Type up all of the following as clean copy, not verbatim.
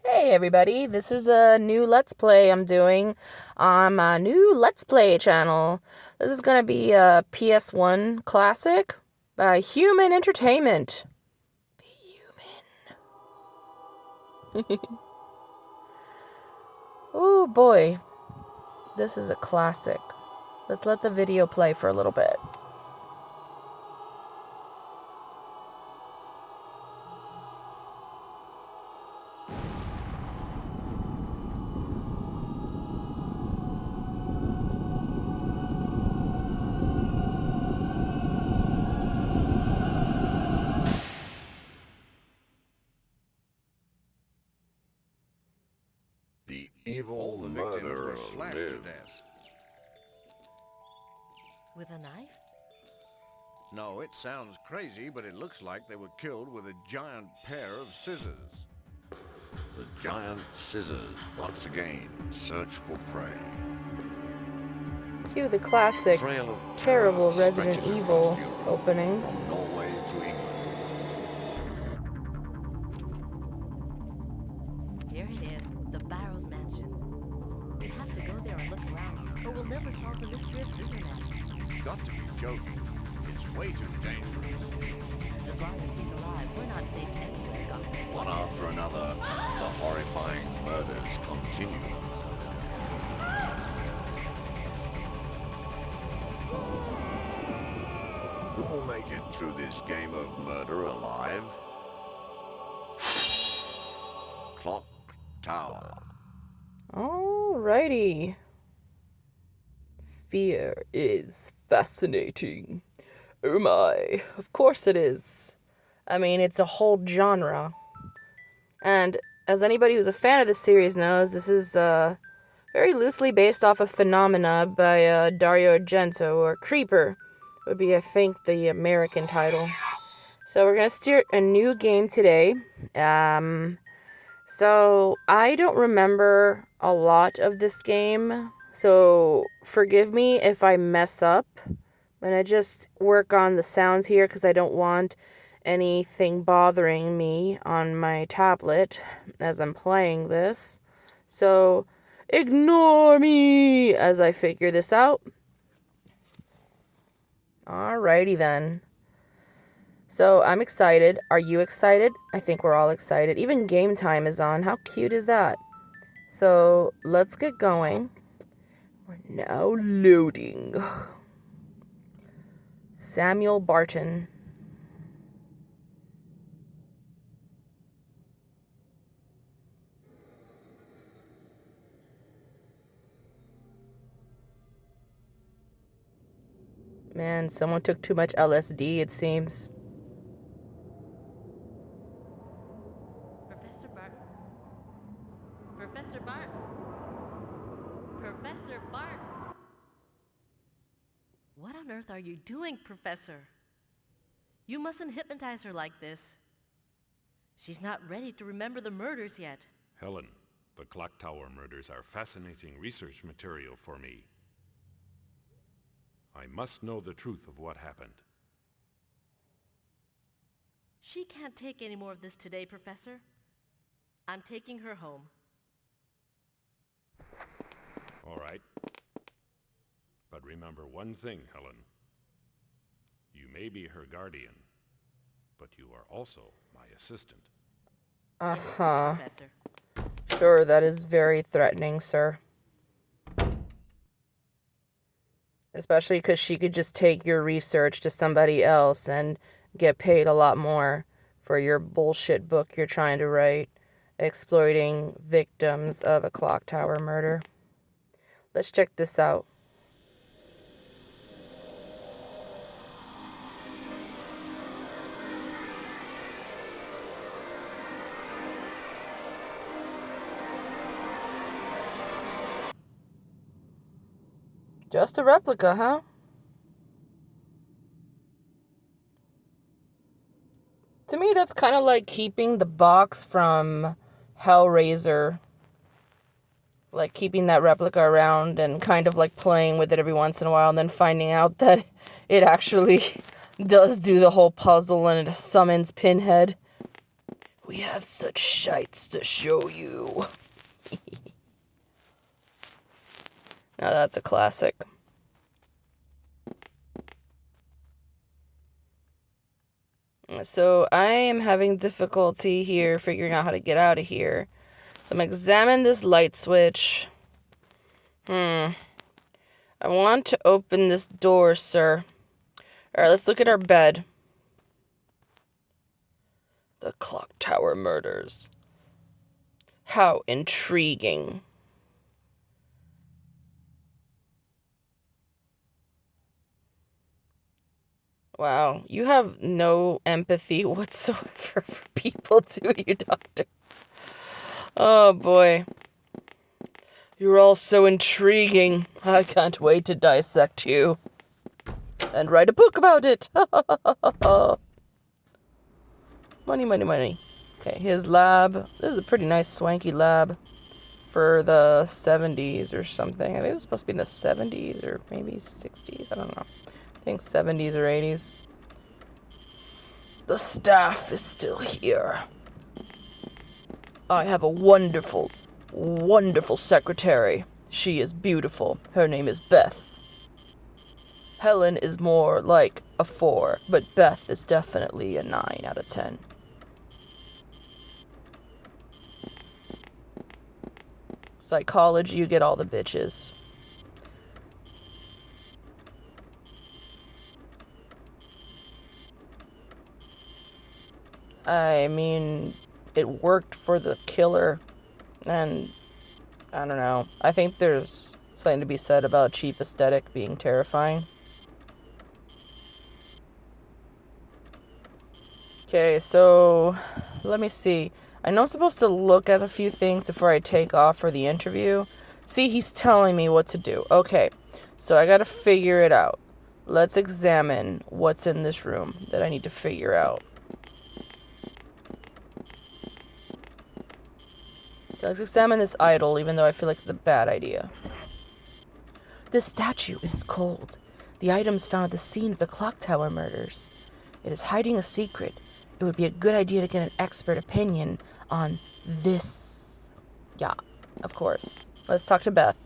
Hey everybody, this is a new Let's Play I'm doing on my new Let's Play channel. This is gonna be a PS1 classic by Human Entertainment. Be human. Oh boy, this is a classic. Let's let the video play for a little bit. The evil murderer were slashed to lived. death. With a knife? No, it sounds crazy, but it looks like they were killed with a giant pair of scissors. The giant scissors once again search for prey. Cue the classic, Trail of terrible terror Resident stretches Evil across Europe, opening. From Norway to England. Here it is, the Barrows Mansion. We have to go there and look around, or we'll never solve the mystery of Scissornet. You've got to be joking. It's way too dangerous. As long as he's alive, we're not safe anywhere, guys. One after another, the horrifying murders continue. Who will make it through this game of murder alive? Clock Tower. Alrighty. Fear is fascinating. Oh my, of course it is. I mean, it's a whole genre. And as anybody who's a fan of the series knows, this is very loosely based off a phenomena by Dario Argento, or Creeper would be, I think, the American title. So we're going to start a new game today. So I don't remember a lot of this game, so forgive me if I mess up. I'm gonna just work on the sounds here because I don't want anything bothering me on my tablet as I'm playing this. So ignore me as I figure this out. Alrighty then. So I'm excited. Are you excited? I think we're all excited. Even game time is on. How cute is that? So let's get going. We're now loading. Samuel Barton. Man, someone took too much LSD, it seems. Professor Barton? Professor Barton? Professor Barton? What on earth are you doing, Professor? You mustn't hypnotize her like this. She's not ready to remember the murders yet. Helen, the clock tower murders are fascinating research material for me. I must know the truth of what happened. She can't take any more of this today, Professor. I'm taking her home. All right. But remember one thing, Helen. You may be her guardian, but you are also my assistant. Uh-huh. Professor. Sure, that is very threatening, sir. Especially because she could just take your research to somebody else and get paid a lot more for your bullshit book you're trying to write, exploiting victims of a clock tower murder. Let's check this out. Just a replica, huh? To me, that's kind of like keeping the box from Hellraiser. Like keeping that replica around and kind of like playing with it every once in a while and then finding out that it actually does do the whole puzzle and it summons Pinhead. We have such shites to show you. Now that's a classic. So I am having difficulty here figuring out how to get out of here. So I'm examining this light switch. I want to open this door, sir. Alright, let's look at our bed. The clock tower murders. How intriguing. Wow, you have no empathy whatsoever for people, do you, Doctor? Oh, boy. You're all so intriguing. I can't wait to dissect you. And write a book about it. Money, money, money. Okay, his lab. This is a pretty nice, swanky lab for the 70s or something. I think it's supposed to be in the 70s or maybe 60s. I don't know. I think 70s or 80s. The staff is still here. I have a wonderful, wonderful secretary. She is beautiful. Her name is Beth. Helen is more like a 4, but Beth is definitely a 9 out of 10. Psychology, you get all the bitches. I mean, it worked for the killer, and I don't know. I think there's something to be said about cheap aesthetic being terrifying. Okay, so let me see. I know I'm supposed to look at a few things before I take off for the interview. See, he's telling me what to do. Okay, so I gotta figure it out. Let's examine what's in this room that I need to figure out. Let's examine this idol, even though I feel like it's a bad idea. This statue is cold. The items found at the scene of the clock tower murders. It is hiding a secret. It would be a good idea to get an expert opinion on this. Yeah, of course. Let's talk to Beth.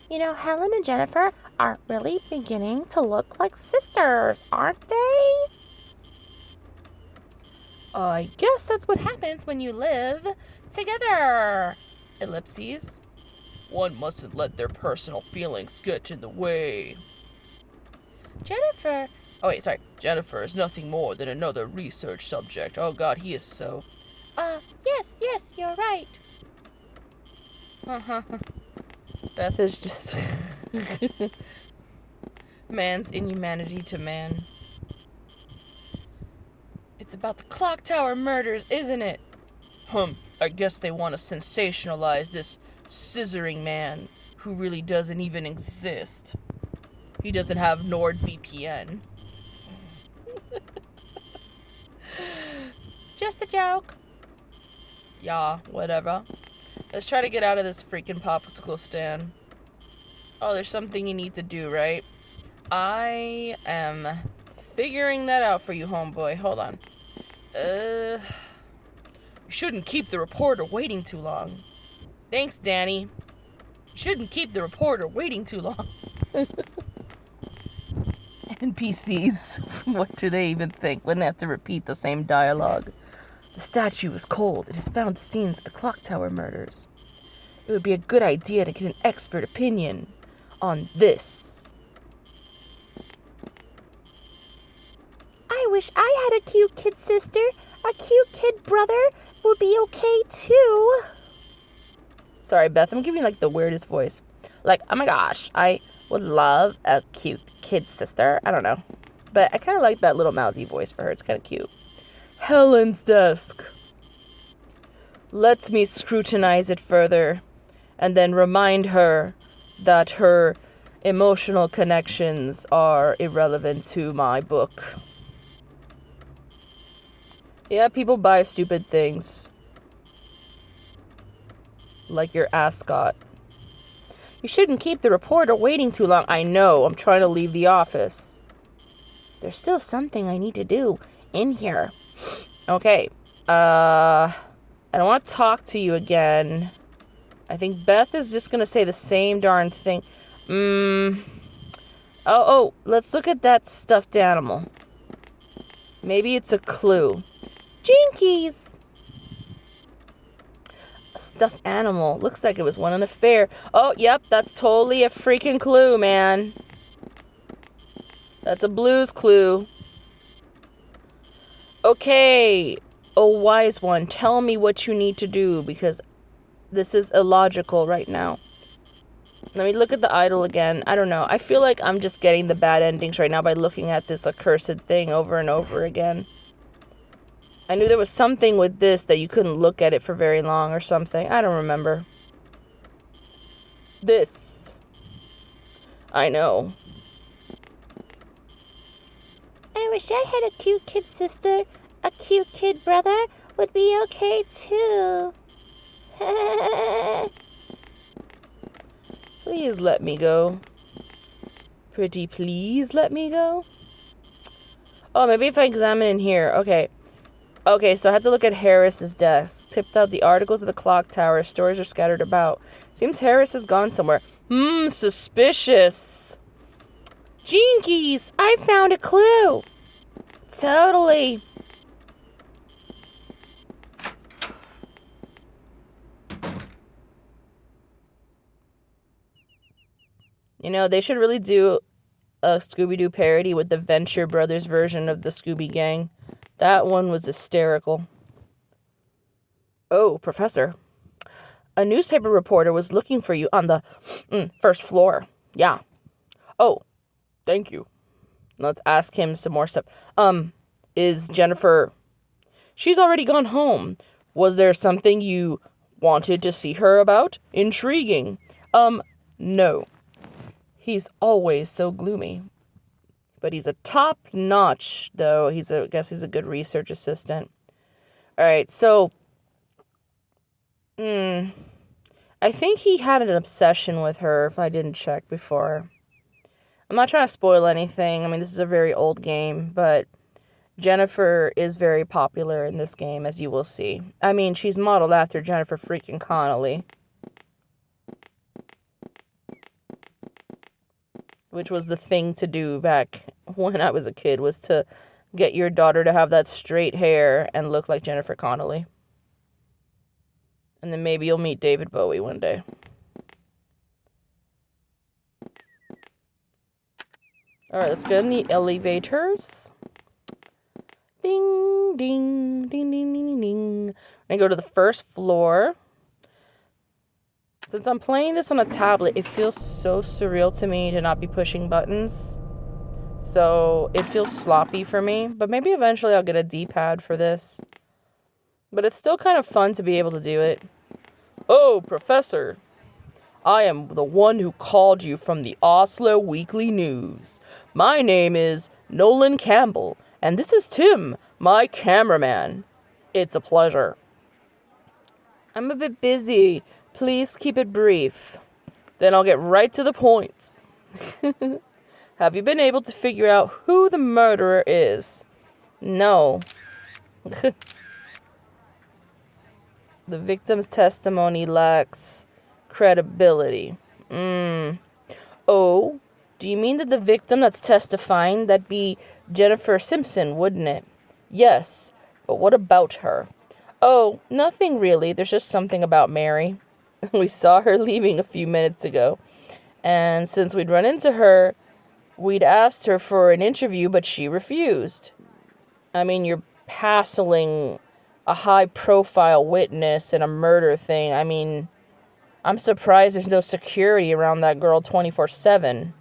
You know, Helen and Jennifer are really beginning to look like sisters, aren't they? I guess that's what happens when you live together. Ellipses. One mustn't let their personal feelings get in the way. Jennifer is nothing more than another research subject. Oh god, he is so... yes, you're right. Beth is just... man's inhumanity to man. It's about the clock tower murders, isn't it? I guess they want to sensationalize this scissoring man who really doesn't even exist. He doesn't have NordVPN. Just a joke. Yeah, whatever. Let's try to get out of this freaking popsicle stand. Oh, there's something you need to do, right? I am figuring that out for you, homeboy. Hold on. You shouldn't keep the reporter waiting too long. Thanks, Danny. You shouldn't keep the reporter waiting too long. NPCs, what do they even think when they have to repeat the same dialogue? The statue is cold. It has found the scenes of the clock tower murders. It would be a good idea to get an expert opinion on this. I wish I had a cute kid sister. A cute kid brother would be okay too. Sorry, Beth, I'm giving like the weirdest voice. Like, oh my gosh, I would love a cute kid sister. I don't know. But I kind of like that little mousy voice for her. It's kind of cute. Helen's desk. Let me scrutinize it further and then remind her that her emotional connections are irrelevant to my book. Yeah, people buy stupid things. Like your ascot. You shouldn't keep the reporter waiting too long. I know, I'm trying to leave the office. There's still something I need to do in here. Okay, I don't want to talk to you again. I think Beth is just going to say the same darn thing. Oh, let's look at that stuffed animal. Maybe it's a clue. Jinkies! A stuffed animal. Looks like it was won in a fair. Oh, yep, that's totally a freaking clue, man. That's a Blue's Clue. Okay. Oh, wise one, tell me what you need to do, because this is illogical right now. Let me look at the idol again. I don't know. I feel like I'm just getting the bad endings right now by looking at this accursed thing over and over again. I knew there was something with this that you couldn't look at it for very long or something. I don't remember. This. I know. I wish I had a cute kid sister. A cute kid brother would be okay too. Please let me go. Pretty please let me go. Oh, maybe if I examine in here. Okay, so I had to look at Harris's desk. Tipped out the articles of the clock tower. Stories are scattered about. Seems Harris has gone somewhere. Suspicious. Jinkies, I found a clue. Totally. You know, they should really do a Scooby-Doo parody with the Venture Brothers version of the Scooby Gang. That one was hysterical. Oh, Professor. A newspaper reporter was looking for you on the first floor. Yeah. Oh, thank you. Let's ask him some more stuff. Is Jennifer... She's already gone home. Was there something you wanted to see her about? Intriguing. No. He's always so gloomy. But he's a top-notch, though. I guess he's a good research assistant. Alright, so... I think he had an obsession with her, if I didn't check before. I'm not trying to spoil anything. I mean, this is a very old game, but Jennifer is very popular in this game, as you will see. I mean, she's modeled after Jennifer freaking Connelly. Which was the thing to do back when I was a kid, was to get your daughter to have that straight hair and look like Jennifer Connelly. And then maybe you'll meet David Bowie one day. Alright, let's get in the elevators. Ding, ding, ding, ding, ding, ding. I go to the first floor. Since I'm playing this on a tablet, it feels so surreal to me to not be pushing buttons. So it feels sloppy for me. But maybe eventually I'll get a D-pad for this. But it's still kind of fun to be able to do it. Oh, Professor. I am the one who called you from the Oslo Weekly News. My name is Nolan Campbell, and this is Tim, my cameraman. It's a pleasure. I'm a bit busy. Please keep it brief. Then I'll get right to the point. Have you been able to figure out who the murderer is? No. The victim's testimony lacks credibility. Oh, do you mean that the victim that's testifying, that'd be Jennifer Simpson, wouldn't it? Yes, but what about her? Oh, nothing really. There's just something about Mary. We saw her leaving a few minutes ago. And since we'd run into her, we'd asked her for an interview, but she refused. I mean, you're hassling a high-profile witness in a murder thing. I mean, I'm surprised there's no security around that girl 24/7.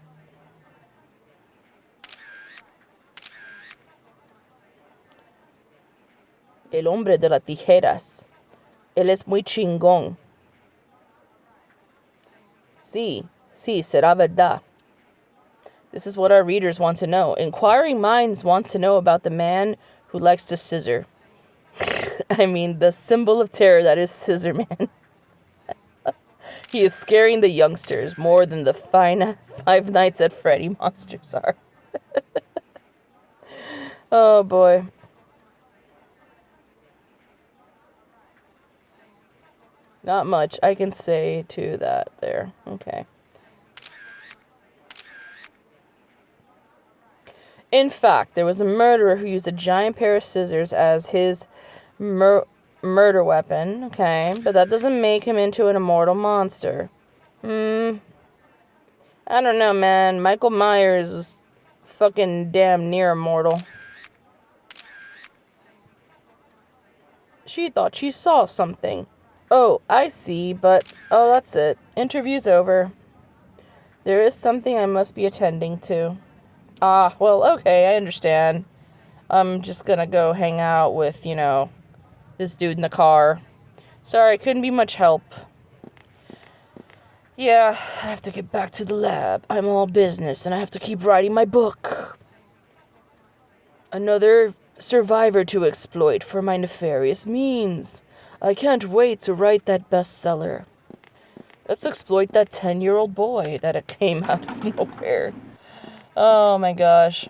El hombre de las tijeras. Él es muy chingón. Sí, será verdad. This is what our readers want to know. Inquiring minds want to know about the man who likes to scissor. I mean, the symbol of terror that is Scissor Man. He is scaring the youngsters more than the Five Nights at Freddy monsters are. Oh, boy. Not much I can say to that there. Okay. In fact, there was a murderer who used a giant pair of scissors as his murder weapon. Okay, but that doesn't make him into an immortal monster. I don't know, man. Michael Myers was fucking damn near immortal. She thought she saw something. Oh, I see, but... Oh, that's it. Interview's over. There is something I must be attending to. Ah, well, okay, I understand. I'm just gonna go hang out with, this dude in the car. Sorry, couldn't be much help. Yeah, I have to get back to the lab. I'm all business, and I have to keep writing my book. Another survivor to exploit for my nefarious means. I can't wait to write that bestseller. Let's exploit that 10-year-old boy that it came out of nowhere. Oh my gosh.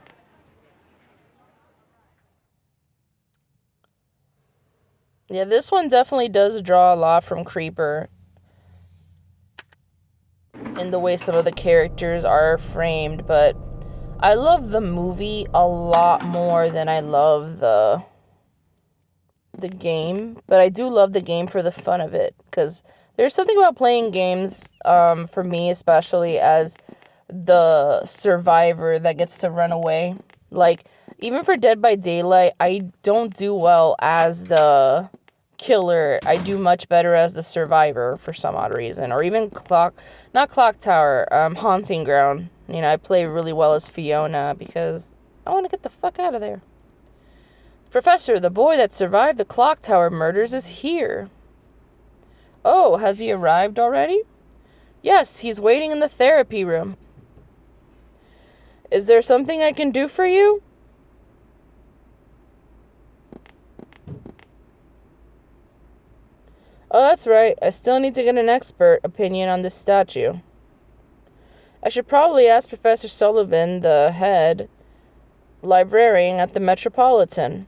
Yeah, this one definitely does draw a lot from Creeper. In the way some of the characters are framed, but I love the movie a lot more than I love the game, but I do love the game for the fun of it, because there's something about playing games, for me especially, as the survivor that gets to run away. Like, even for Dead by Daylight, I don't do well as the killer. I do much better as the survivor for some odd reason. Or even not Clock Tower, Haunting Ground. I play really well as Fiona because I want to get the fuck out of there. Professor, the boy that survived the Clock Tower murders is here. Oh, has he arrived already? Yes, he's waiting in the therapy room. Is there something I can do for you? Oh, that's right. I still need to get an expert opinion on this statue. I should probably ask Professor Sullivan, the head librarian at the Metropolitan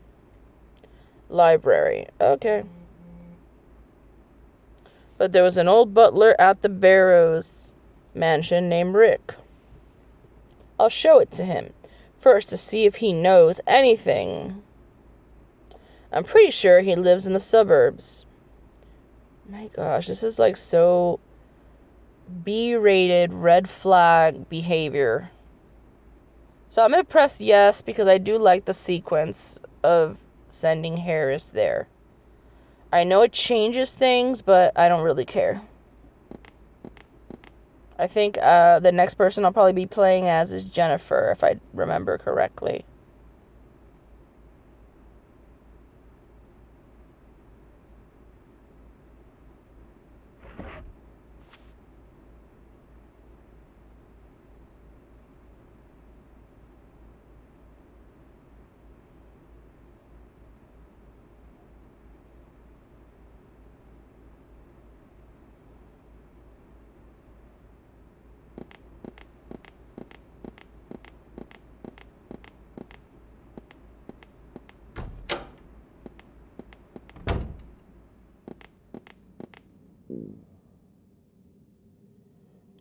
Library. Okay. But there was an old butler at the Barrows mansion named Rick. I'll show it to him first to see if he knows anything. I'm pretty sure he lives in the suburbs. My gosh, this is like so B-rated red flag behavior. So I'm going to press yes because I do like the sequence of sending Harris there. I know it changes things, but I don't really care. I think the next person I'll probably be playing as is Jennifer, if I remember correctly.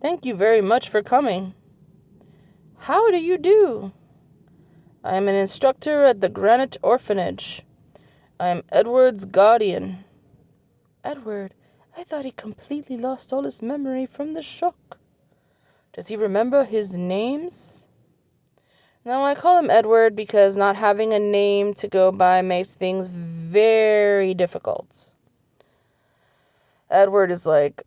Thank you very much for coming. How do you do? I am an instructor at the Granite Orphanage. I am Edward's guardian. Edward, I thought he completely lost all his memory from the shock. Does he remember his names? Now, I call him Edward because not having a name to go by makes things very difficult. Edward is like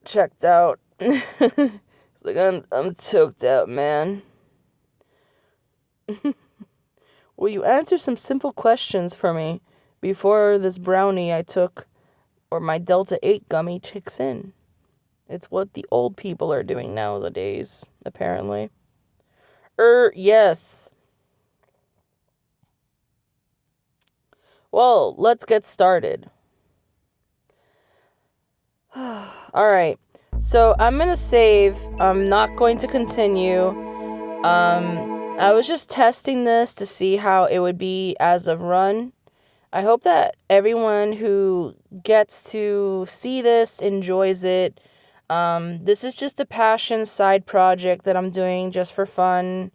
checked out. It's like, I'm choked out, man. Will you answer some simple questions for me before this brownie I took or my Delta 8 gummy kicks in? It's what the old people are doing nowadays, apparently. Yes. Well, let's get started. Alright. So I'm going to save. I'm not going to continue. I was just testing this to see how it would be as of run. I hope that everyone who gets to see this enjoys it. This is just a passion side project that I'm doing just for fun.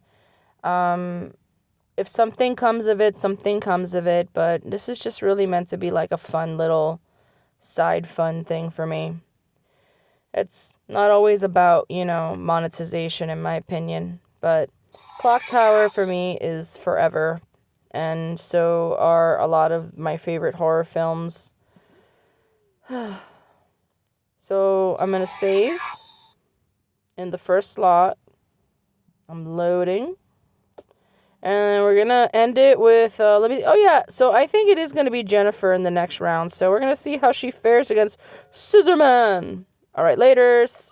If something comes of it, something comes of it, but this is just really meant to be like a fun little side fun thing for me. It's not always about, monetization in my opinion, but Clock Tower for me is forever, and so are a lot of my favorite horror films. So I'm gonna save in the first slot. I'm loading. And we're going to end it with, so I think it is going to be Jennifer in the next round. So we're going to see how she fares against Scissorman. All right, laters.